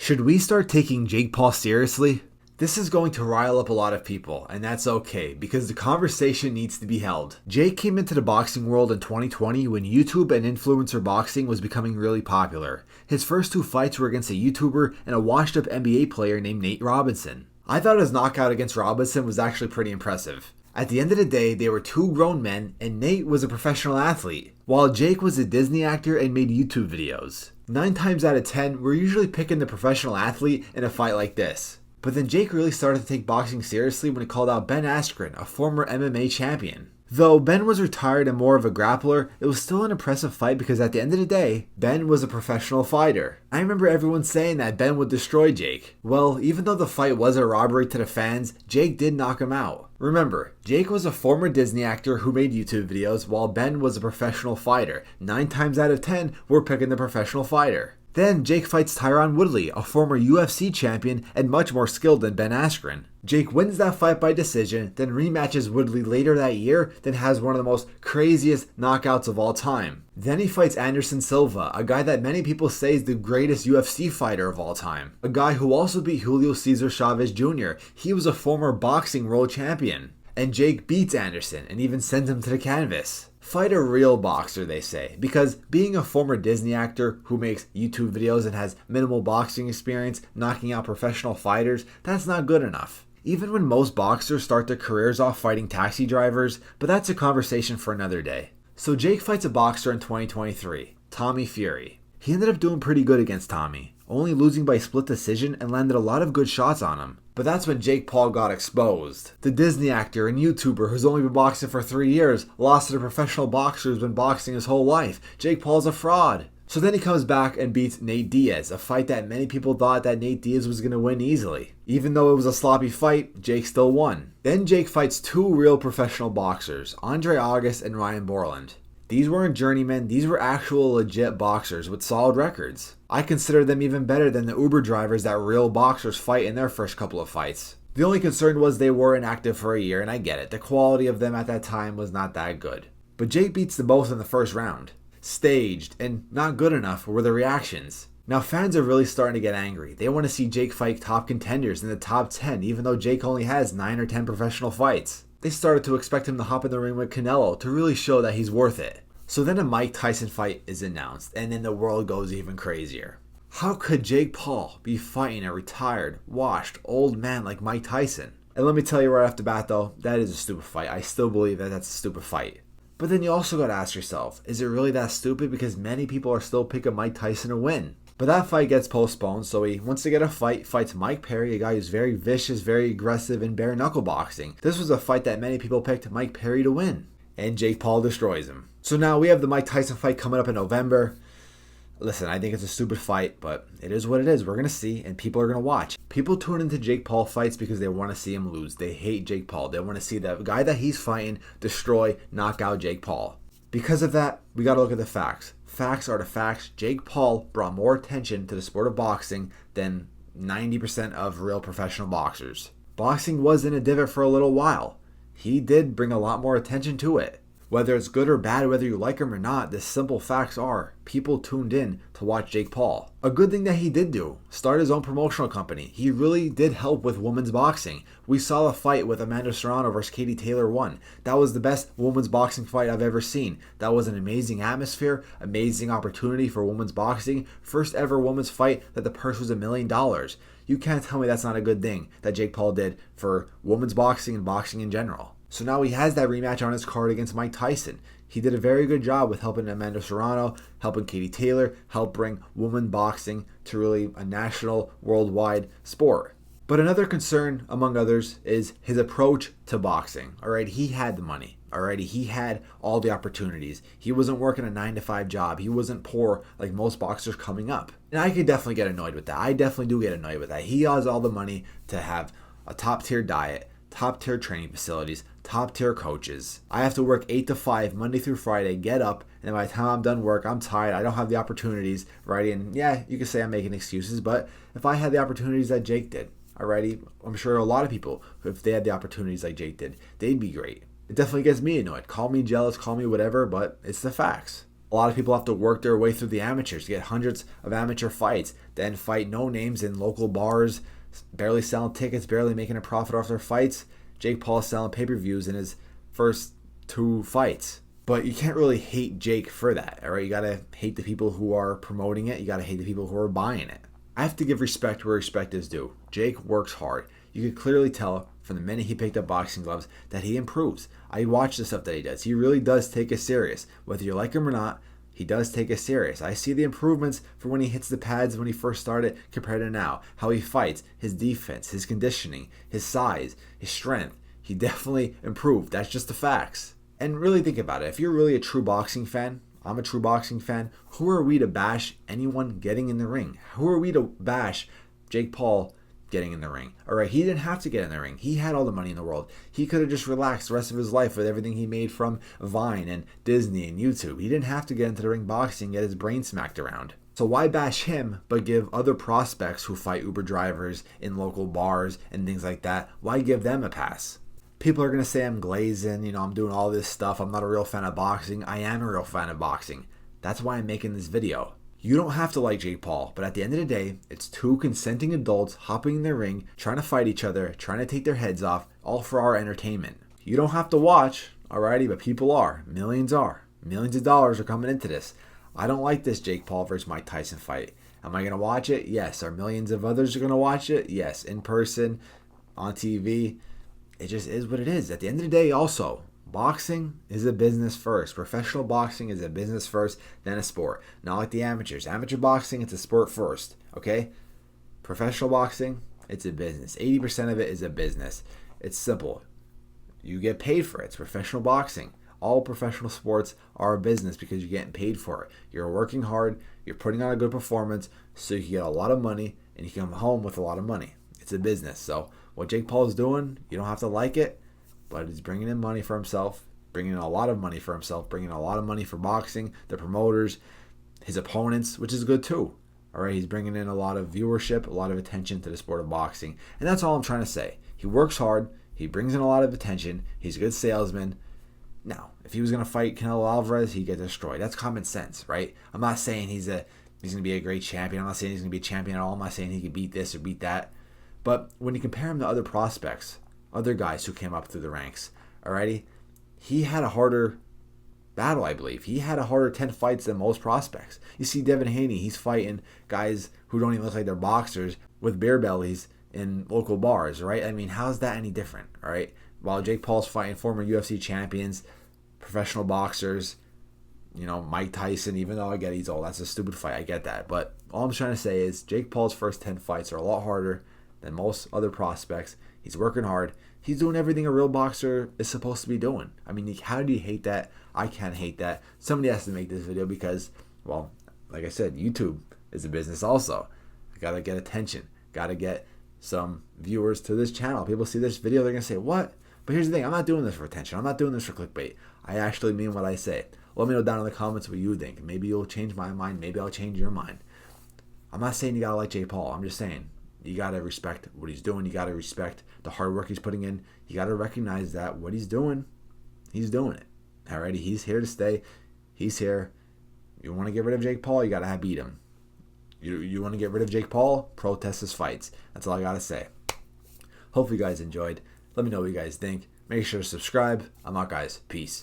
Should we start taking Jake Paul seriously? This is going to rile up a lot of people, and that's okay, because the conversation needs to be held. Jake came into the boxing world in 2020 when YouTube and influencer boxing was becoming really popular. His first two fights were against a YouTuber and a washed-up NBA player named Nate Robinson. I thought his knockout against Robinson was actually pretty impressive. At the end of the day, they were two grown men, and Nate was a professional athlete, while Jake was a Disney actor and made YouTube videos. 9 times out of 10, we're usually picking the professional athlete in a fight like this. But then Jake really started to take boxing seriously when he called out Ben Askren, a former MMA champion. Though Ben was retired and more of a grappler, it was still an impressive fight because at the end of the day, Ben was a professional fighter. I remember everyone saying that Ben would destroy Jake. Well, even though the fight was a robbery to the fans, Jake did knock him out. Remember, Jake was a former Disney actor who made YouTube videos while Ben was a professional fighter. 9 times out of 10, we're picking the professional fighter. Then Jake fights Tyron Woodley, a former UFC champion and much more skilled than Ben Askren. Jake wins that fight by decision, then rematches Woodley later that year, then has one of the most craziest knockouts of all time. Then he fights Anderson Silva, a guy that many people say is the greatest UFC fighter of all time. A guy who also beat Julio Cesar Chavez Jr. He was a former boxing world champion. And Jake beats Anderson and even sends him to the canvas. Fight a real boxer, they say, because being a former Disney actor who makes YouTube videos and has minimal boxing experience knocking out professional fighters, that's not good enough. Even when most boxers start their careers off fighting taxi drivers, but that's a conversation for another day. So Jake fights a boxer in 2023, Tommy Fury. He ended up doing pretty good against Tommy, only losing by split decision and landed a lot of good shots on him. But that's when Jake Paul got exposed. The Disney actor and YouTuber who's only been boxing for 3 years lost to the professional boxer who's been boxing his whole life. Jake Paul's a fraud. So then he comes back and beats Nate Diaz, a fight that many people thought that Nate Diaz was going to win easily. Even though it was a sloppy fight, Jake still won. Then Jake fights 2 real professional boxers, Andre August and Ryan Borland. These weren't journeymen, these were actual legit boxers with solid records. I consider them even better than the Uber drivers that real boxers fight in their first couple of fights. The only concern was they were inactive for a year, and I get it, the quality of them at that time was not that good. But Jake beats them both in the first round. Staged, and not good enough were the reactions. Now fans are really starting to get angry. They want to see Jake fight top contenders in the top 10, even though Jake only has 9 or 10 professional fights. They started to expect him to hop in the ring with Canelo to really show that he's worth it. So then a Mike Tyson fight is announced, and then the world goes even crazier. How could Jake Paul be fighting a retired, washed, old man like Mike Tyson? And let me tell you right off the bat though, that is a stupid fight. I still believe that that's a stupid fight. But then you also gotta ask yourself, is it really that stupid? Because many people are still picking Mike Tyson to win. But that fight gets postponed, so he wants to get a fight, fights Mike Perry, a guy who's very vicious, very aggressive in bare knuckle boxing. This was a fight that many people picked Mike Perry to win. And Jake Paul destroys him. So now we have the Mike Tyson fight coming up in November. Listen, I think it's a stupid fight, but it is what it is. We're going to see, and people are going to watch. People tune into Jake Paul fights because they want to see him lose. They hate Jake Paul. They want to see the guy that he's fighting destroy, knock out Jake Paul. Because of that, we got to look at the facts. Facts are the facts. Jake Paul brought more attention to the sport of boxing than 90% of real professional boxers. Boxing was in a divot for a little while. He did bring a lot more attention to it. Whether it's good or bad, whether you like him or not, the simple facts are people tuned in to watch Jake Paul. A good thing that he did do, start his own promotional company. He really did help with women's boxing. We saw the fight with Amanda Serrano versus Katie Taylor won. That was the best women's boxing fight I've ever seen. That was an amazing atmosphere, amazing opportunity for women's boxing. First ever women's fight that the purse was $1 million. You can't tell me that's not a good thing that Jake Paul did for women's boxing and boxing in general. So now he has that rematch on his card against Mike Tyson. He did a very good job with helping Amanda Serrano, helping Katie Taylor, help bring women boxing to really a national, worldwide sport. But another concern, among others, is his approach to boxing. Alright, he had the money. Alrighty, he had all the opportunities. He wasn't working a 9-to-5 job. He wasn't poor like most boxers coming up. And I could definitely get annoyed with that. I definitely do get annoyed with that. He has all the money to have a top-tier diet, top-tier training facilities, top-tier coaches. I have to work 8 to 5 Monday through Friday, get up, and by the time I'm done work, I'm tired. I don't have the opportunities, right? And yeah, you can say I'm making excuses, but if I had the opportunities that Jake did, alrighty, I'm sure a lot of people, if they had the opportunities like Jake did, they'd be great. It definitely gets me annoyed. Call me jealous, call me whatever, but it's the facts. A lot of people have to work their way through the amateurs to get hundreds of amateur fights, then fight no names in local bars, barely selling tickets, barely making a profit off their fights. Jake Paul is selling pay-per-views in his first 2 fights. But you can't really hate Jake for that, all right? You gotta hate the people who are promoting it. You gotta hate the people who are buying it. I have to give respect where respect is due. Jake works hard. You can clearly tell from the minute he picked up boxing gloves that he improves. I watch the stuff that he does. He really does take it serious. Whether you like him or not, he does take it serious. I see the improvements from when he hits the pads when he first started compared to now. How he fights, his defense, his conditioning, his size, his strength. He definitely improved. That's just the facts. And really think about it. If you're really a true boxing fan, I'm a true boxing fan, who are we to bash anyone getting in the ring? Who are we to bash Jake Paul getting in the ring? All right, he didn't have to get in the ring. He had all the money in the world. He could have just relaxed the rest of his life with everything he made from Vine and Disney and YouTube. He didn't have to get into the ring boxing and get his brain smacked around. So why bash him but give other prospects who fight Uber drivers in local bars and things like that, why give them a pass? People are going to say I'm glazing, I'm doing all this stuff. I'm not a real fan of boxing. I am a real fan of boxing. That's why I'm making this video. You don't have to like Jake Paul, but at the end of the day, it's 2 consenting adults hopping in the ring, trying to fight each other, trying to take their heads off, all for our entertainment. You don't have to watch, alrighty, but people are. Millions are. Millions of dollars are coming into this. I don't like this Jake Paul versus Mike Tyson fight. Am I going to watch it? Yes. Are millions of others going to watch it? Yes. In person, on TV. It just is what it is. At the end of the day, also, boxing is a business first. Professional boxing is a business first, then a sport. Not like the amateurs. Amateur boxing, it's a sport first, okay? Professional boxing, it's a business. 80% of it is a business. It's simple. You get paid for it. It's professional boxing. All professional sports are a business because you're getting paid for it. You're working hard. You're putting on a good performance so you can get a lot of money and you can come home with a lot of money. It's a business. So what Jake Paul is doing, you don't have to like it, but he's bringing in money for himself, bringing in a lot of money for himself, bringing in a lot of money for boxing, the promoters, his opponents, which is good too. All right, he's bringing in a lot of viewership, a lot of attention to the sport of boxing. And that's all I'm trying to say. He works hard. He brings in a lot of attention. He's a good salesman. Now, if he was going to fight Canelo Alvarez, he'd get destroyed. That's common sense, right? I'm not saying he's going to be a great champion. I'm not saying he's going to be a champion at all. I'm not saying he could beat this or beat that. But when you compare him to other prospects, other guys who came up through the ranks, alrighty, he had a harder battle, I believe. He had a harder 10 fights than most prospects. You see Devin Haney, he's fighting guys who don't even look like they're boxers with beer bellies in local bars, right? I mean, how's that any different, all right? While Jake Paul's fighting former UFC champions, professional boxers, Mike Tyson, even though I get he's old, that's a stupid fight, I get that. But all I'm trying to say is Jake Paul's first 10 fights are a lot harder than most other prospects. He's working hard. He's doing everything a real boxer is supposed to be doing. I mean, how do you hate that? I can't hate that. Somebody has to make this video because, well, like I said, YouTube is a business also. I gotta get attention. Gotta get some viewers to this channel. People see this video, they're gonna say, what? But here's the thing, I'm not doing this for attention. I'm not doing this for clickbait. I actually mean what I say. Let me know down in the comments what you think. Maybe you'll change my mind. Maybe I'll change your mind. I'm not saying you gotta like Jake Paul. I'm just saying you gotta respect what he's doing. You gotta respect the hard work he's putting in. You gotta recognize that what he's doing it. Alrighty, he's here to stay. He's here. You want to get rid of Jake Paul, you gotta beat him. You want to get rid of Jake Paul, protest his fights. That's all I gotta say. Hope you guys enjoyed. Let me know what you guys think. Make sure to subscribe. I'm out, guys. Peace.